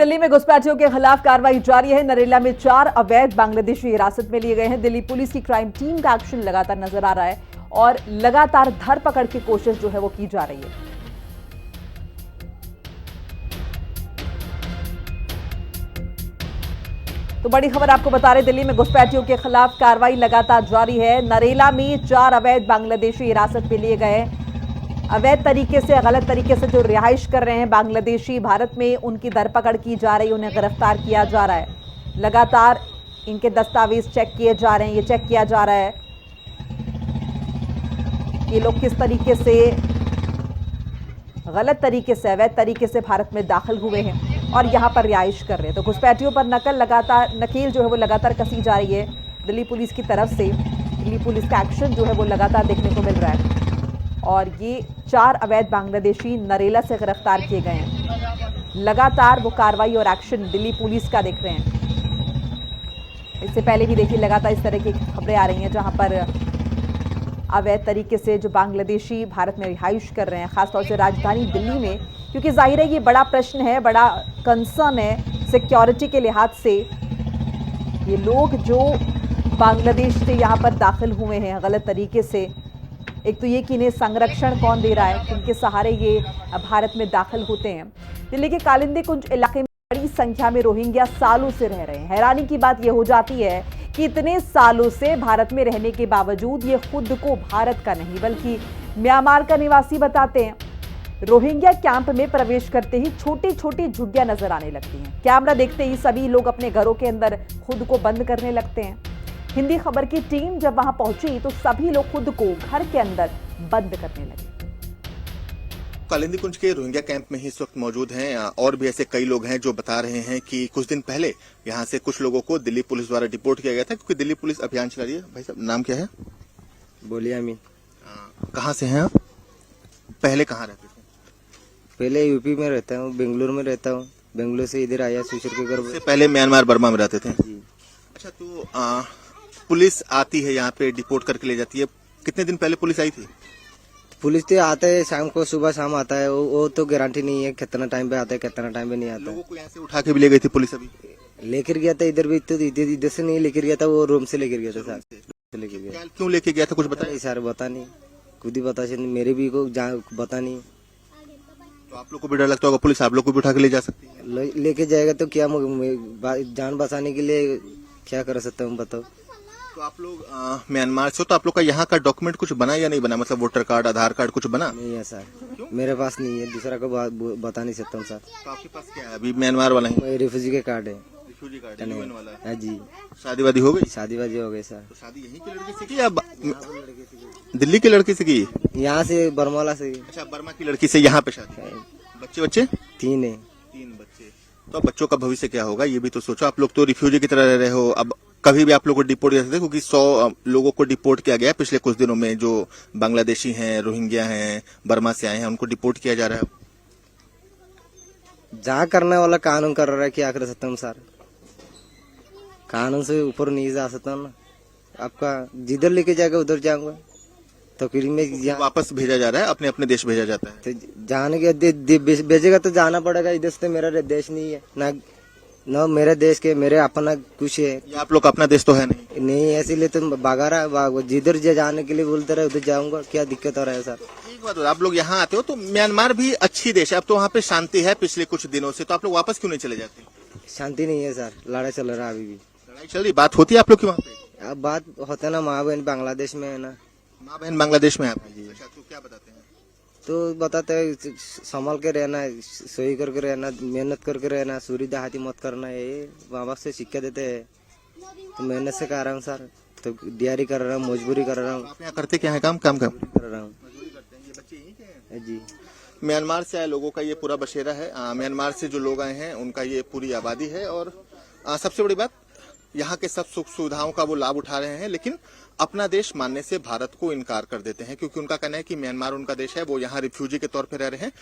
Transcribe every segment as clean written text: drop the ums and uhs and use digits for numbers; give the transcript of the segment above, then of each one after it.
दिल्ली में घुसपैठियों के खिलाफ कार्रवाई जारी है। नरेला में 4 अवैध बांग्लादेशी हिरासत में लिए गए हैं। दिल्ली पुलिस की क्राइम टीम का एक्शन लगातार नजर आ रहा है और लगातार धरपकड़ की कोशिश जो है वो की जा रही है। तो बड़ी खबर आपको बता रहे, दिल्ली में घुसपैठियों के खिलाफ कार्रवाई लगातार जारी है। नरेला में 4 अवैध बांग्लादेशी हिरासत में लिए गए। अवैध तरीके से, गलत तरीके से जो रिहाइश कर रहे हैं बांग्लादेशी भारत में, उनकी धरपकड़ की जा रही है, उन्हें गिरफ्तार किया जा रहा है। लगातार इनके दस्तावेज चेक किए जा रहे हैं। ये चेक किया जा रहा है ये लोग किस तरीके से, गलत तरीके से, अवैध तरीके से भारत में दाखिल हुए हैं और यहां पर रिहाइश कर रहे हैं। तो घुसपैठियों पर नकेल जो है वो लगातार कसी जा रही है दिल्ली पुलिस की तरफ से। दिल्ली पुलिस का एक्शन जो है वो लगातार देखने को मिल रहा है और ये 4 अवैध बांग्लादेशी नरेला से गिरफ्तार किए गए हैं। लगातार वो कार्रवाई और एक्शन दिल्ली पुलिस का देख रहे हैं। इससे पहले भी देखिए लगातार इस तरह की खबरें आ रही हैं जहां पर अवैध तरीके से जो बांग्लादेशी भारत में रिहाइश कर रहे हैं, खासतौर से राजधानी दिल्ली में, क्योंकि जाहिर है ये बड़ा प्रश्न है, बड़ा कंसर्न है सिक्योरिटी के लिहाज से। ये लोग जो बांग्लादेश से यहाँ पर दाखिल हुए हैं गलत तरीके से, एक तो ये कि इन्हें संरक्षण कौन दे रहा है, किनके सहारे ये भारत में दाखिल होते हैं। दिल्ली के कालिंदी कुंज इलाके में बड़ी संख्या में रोहिंग्या सालों से रह रहे हैं। हैरानी की बात यह हो जाती है कि इतने सालों से भारत में रहने के बावजूद ये खुद को भारत का नहीं बल्कि म्यांमार का निवासी बताते हैं। रोहिंग्या कैंप में प्रवेश करते ही छोटी छोटी झुग्गियां नजर आने लगती हैं। कैमरा देखते ही सभी लोग अपने घरों के अंदर खुद को बंद करने लगते हैं। हिंदी खबर की टीम जब वहां पहुंची तो सभी लोग खुद को घर के अंदर बंद करने लगे। कालिंदी कुंज के रोहिंग्या कैंप में ही इस वक्त मौजूद हैं और भी ऐसे कई लोग हैं जो बता रहे हैं कि कुछ दिन पहले यहां से कुछ लोगों को दिल्ली पुलिस द्वारा डिपोर्ट किया गया था, क्योंकि दिल्ली पुलिस अभियान चला रही है। भाई साहब, नाम क्या है? बोलिए अमीन। कहाँ से हैं आप? पहले कहाँ रहते थे? पहले यूपी में रहता हूँ, बेंगलुरु में रहता हूँ। बेंगलुरु से इधर आया सुशील के घर। पहले म्यांमार बर्मा में रहते थे जी। अच्छा, तो पुलिस आती है यहाँ पे, डिपोर्ट करके ले जाती है। कितने दिन पहले पुलिस आई थी? पुलिस तो आता है शाम को, सुबह शाम आता है। वो तो गारंटी नहीं है कितना टाइम पे आता है कितना टाइम पे नहीं आता। लोगों को यहाँ से उठा के भी ले गई थी पुलिस? अभी लेकर गया था इधर भी, तो इधर से नहीं लेकर गया था, वो रूम से लेकर गया था सर। लेकर गया। क्यों लेके गया था, कुछ बताया? सर बता नहीं, खुद ही बता, मेरे भी को बता नहीं। तो आप लोग को भी डर लगता होगा, पुलिस आप लोग को भी उठा के ले जा सकती है? लेके जाएगा तो क्या, जान बचाने के लिए क्या कर सकता हूँ बताओ। तो आप लोग म्यांमार से हो, तो आप लोग का यहाँ का डॉक्यूमेंट कुछ बना या नहीं बना? मतलब वोटर कार्ड, आधार कार्ड कुछ बना? नहीं है सर, मेरे पास नहीं है, दूसरा को बता नहीं सकता हूँ सर। तो आपके पास क्या है अभी? म्यांमार वाला ही रिफ्यूजी के कार्ड है। रिफ्यूजी कार्ड है वाला है जी। शादी वादी हो गई? शादी वादी हो गई सर। तो शादी यहीं की लड़की से की या दिल्ली की लड़की से की? यहाँ से बर्माला से। अच्छा, बर्मा की लड़की से यहाँ पे शादी। बच्चे 3 है। 3 बच्चे। तो अब बच्चों का भविष्य क्या होगा ये भी तो सोचो। आप लोग तो रिफ्यूजी की तरह रह रहे हो, अब कभी भी आप लोग को डिपोर्ट कर सकते, क्योंकि 100 लोगों को डिपोर्ट किया गया पिछले कुछ दिनों में, जो बांग्लादेशी हैं, रोहिंग्या हैं, बर्मा से आए हैं, उनको डिपोर्ट किया जा रहा है। जहाँ करने वाला कानून कर रहा है, क्या कर सकता हूँ सर, कानून से ऊपर नहीं जा सकता ना। आपका जिधर लेके जाएगा उधर जाऊंगा, तो फिर मैं वापस भेजा जा रहा है, अपने अपने देश भेजा जाता है। तो जाने के भेजेगा तो जाना पड़ेगा। इधर से मेरा देश नहीं है ना मेरे देश के, मेरे अपना कुछ है। ये आप लोग का अपना देश तो है नहीं इसीलिए तो बागारा जिधर जाने के लिए बोलते रहे उधर जाऊंगा। क्या दिक्कत हो रहा है सर? एक बात, आप लोग यहाँ आते हो तो म्यांमार भी अच्छी देश है, अब तो वहाँ पे शांति है पिछले कुछ दिनों से, तो आप लोग वापस क्यों नहीं चले जाते? शांति नहीं है सर, लड़ाई चल रहा है अभी भी। लड़ाई चल रही, बात होती है आप लोग की वहाँ पे? अब बात होता है ना, माँ बहन बांग्लादेश में है ना। माँ बहन बांग्लादेश में है। अच्छा, तो क्या बताते हैं? तो बताते हैं संभाल के रहना, सही करके रहना, मेहनत करके रहना, सूरी देहाती मत करना, ये माँ बाप से शिक्षा देते हैं। तो मेहनत से कर रहा हूँ सर, तो दिहाड़ी कर रहा हूँ, मजबूरी कर रहा हूँ। आप यहाँ करते क्या है काम कर रहा हूँ जी। म्यांमार से आए लोगों का ये पूरा बसेरा है। म्यांमार से जो लोग आए हैं उनका ये पूरी आबादी है और सबसे बड़ी बात, यहाँ के सब सुख सुविधाओं का वो लाभ उठा रहे हैं, लेकिन अपना देश मानने से भारत को इनकार कर देते हैं, क्योंकि उनका कहना है कि म्यांमार उनका देश है, वो यहाँ रिफ्यूजी के तौर पर रह रहे हैं।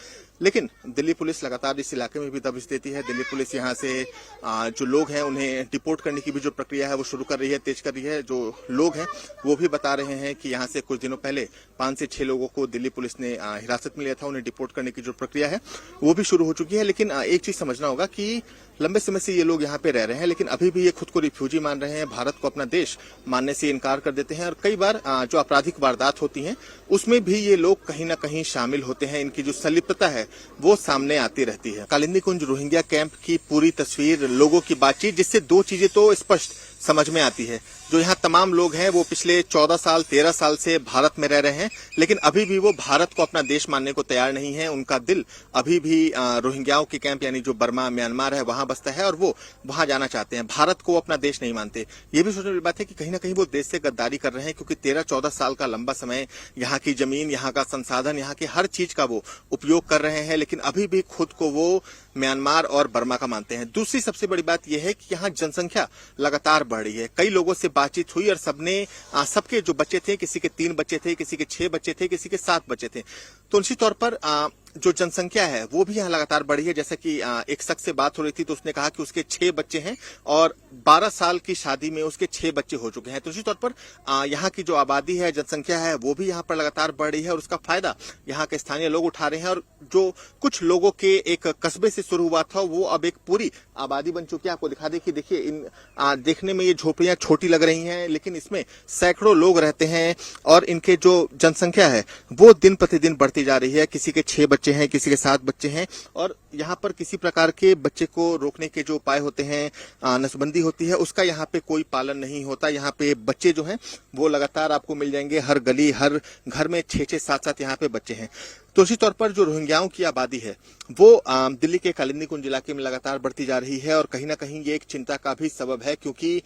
लेकिन दिल्ली पुलिस लगातार इस इलाके में भी दबिश देती है। दिल्ली पुलिस यहाँ से जो लोग हैं उन्हें डिपोर्ट करने की भी जो प्रक्रिया है वो शुरू कर रही है, तेज कर रही है। जो लोग हैं वो भी बता रहे हैं कि यहाँ से कुछ दिनों पहले 5 से 6 लोगों को दिल्ली पुलिस ने हिरासत में लिया था, उन्हें डिपोर्ट करने की जो प्रक्रिया है वो भी शुरू हो चुकी है। लेकिन एक चीज समझना होगा कि लंबे समय से ये लोग यहाँ पे रह रहे हैं, लेकिन अभी भी ये खुद को रिफ्यूजी मान रहे हैं, भारत को अपना देश मानने से इनकार कर देते हैं। और कई बार जो आपराधिक वारदात होती हैं उसमें भी ये लोग कहीं ना कहीं शामिल होते हैं। इनकी जो संलिप्तता है वो सामने आती रहती है। कालिंदी कुंज रोहिंग्या कैंप की पूरी तस्वीर, लोगों की बातचीत, जिससे दो चीजें तो स्पष्ट समझ में आती है। जो यहाँ तमाम लोग हैं वो पिछले 14 साल 13 साल से भारत में रह रहे हैं, लेकिन अभी भी वो भारत को अपना देश मानने को तैयार नहीं है। उनका दिल अभी भी रोहिंग्याओं के कैंप यानी जो बर्मा म्यांमार है वहां बसता है और वो वहां जाना चाहते हैं। भारत को अपना देश नहीं मानते। ये भी सोचने वाली बात है कि कहीं ना कहीं वो देश से गद्दारी कर रहे हैं, क्योंकि 13-14 साल का लंबा समय यहाँ की जमीन, यहाँ का संसाधन, यहाँ के हर चीज का वो उपयोग कर रहे हैं, लेकिन अभी भी खुद को वो म्यांमार और बर्मा का मानते हैं। दूसरी सबसे बड़ी बात यह है कि यहाँ जनसंख्या लगातार बढ़ रही है। कई लोगों से बातचीत हुई और सबके जो बच्चे थे, किसी के 3 बच्चे थे, किसी के 6 बच्चे थे, किसी के 7 बच्चे थे। तो निश्चित तौर पर जो जनसंख्या है वो भी यहाँ लगातार बढ़ी है। जैसे कि एक शख्स से बात हो रही थी तो उसने कहा कि उसके 6 बच्चे हैं और 12 साल की शादी में उसके 6 बच्चे हो चुके हैं। तो निश्चित तौर पर यहाँ की जो आबादी है, जनसंख्या है, वो भी यहाँ पर लगातार बढ़ रही है और उसका फायदा यहाँ के स्थानीय लोग उठा रहे हैं। और जो कुछ लोगों के एक कस्बे से शुरू हुआ था वो अब एक पूरी आबादी बन चुकी है। आपको दिखा दे कि देखिए इन देखने में ये झोपड़ियां छोटी लग रही हैं, लेकिन इसमें सैकड़ों लोग रहते हैं और इनके जो जनसंख्या है वो दिन प्रतिदिन बढ़ती जा रही है। किसी के 6 बच्चे हैं, किसी के 7 बच्चे हैं और यहाँ पर किसी प्रकार के बच्चे को रोकने के जो उपाय होते हैं, नसबंदी होती है, उसका यहाँ पे कोई पालन नहीं होता। यहाँ पे बच्चे जो हैं वो लगातार आपको मिल जाएंगे। हर गली, हर घर में 6-6, 7-7 यहाँ पे बच्चे हैं। तो इसी तौर पर जो रोहिंग्याओं की आबादी है वो दिल्ली के कालिंदी कुंज इलाके में लगातार बढ़ती जा रही है और कहीं ना कहीं ये एक चिंता का भी सबब है, क्योंकि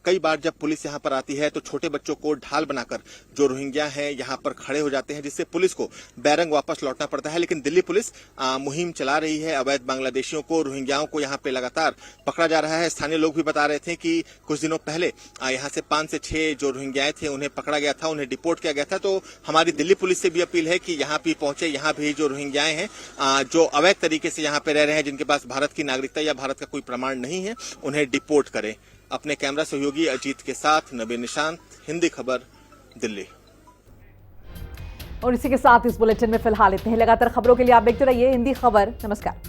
कई बार जब पुलिस यहाँ पर आती है तो छोटे बच्चों को ढाल बनाकर जो रोहिंग्या हैं यहाँ पर खड़े हो जाते हैं, जिससे पुलिस को बैरंग वापस लौटना पड़ता है। लेकिन दिल्ली पुलिस मुहिम चला रही है। अवैध बांग्लादेशियों को, रोहिंग्याओं को यहाँ पे लगातार पकड़ा जा रहा है। स्थानीय लोग भी बता रहे थे कि कुछ दिनों पहले यहाँ से 5 से 6 जो रोहिंग्याएं थे उन्हें पकड़ा गया था, उन्हें डिपोर्ट किया गया था। तो हमारी दिल्ली पुलिस से भी अपील है कि यहाँ भी पहुंचे, यहाँ भी जो रोहिंग्याएं हैं जो अवैध तरीके से यहाँ पे रह रहे हैं, जिनके पास भारत की नागरिकता या भारत का कोई प्रमाण नहीं है, उन्हें डिपोर्ट करें। अपने कैमरा सहयोगी अजीत के साथ नबीर निशांत, हिंदी खबर, दिल्ली। और इसी के साथ इस बुलेटिन में फिलहाल इतने ही। लगातार खबरों के लिए आप देखते रहिए हिंदी खबर। नमस्कार।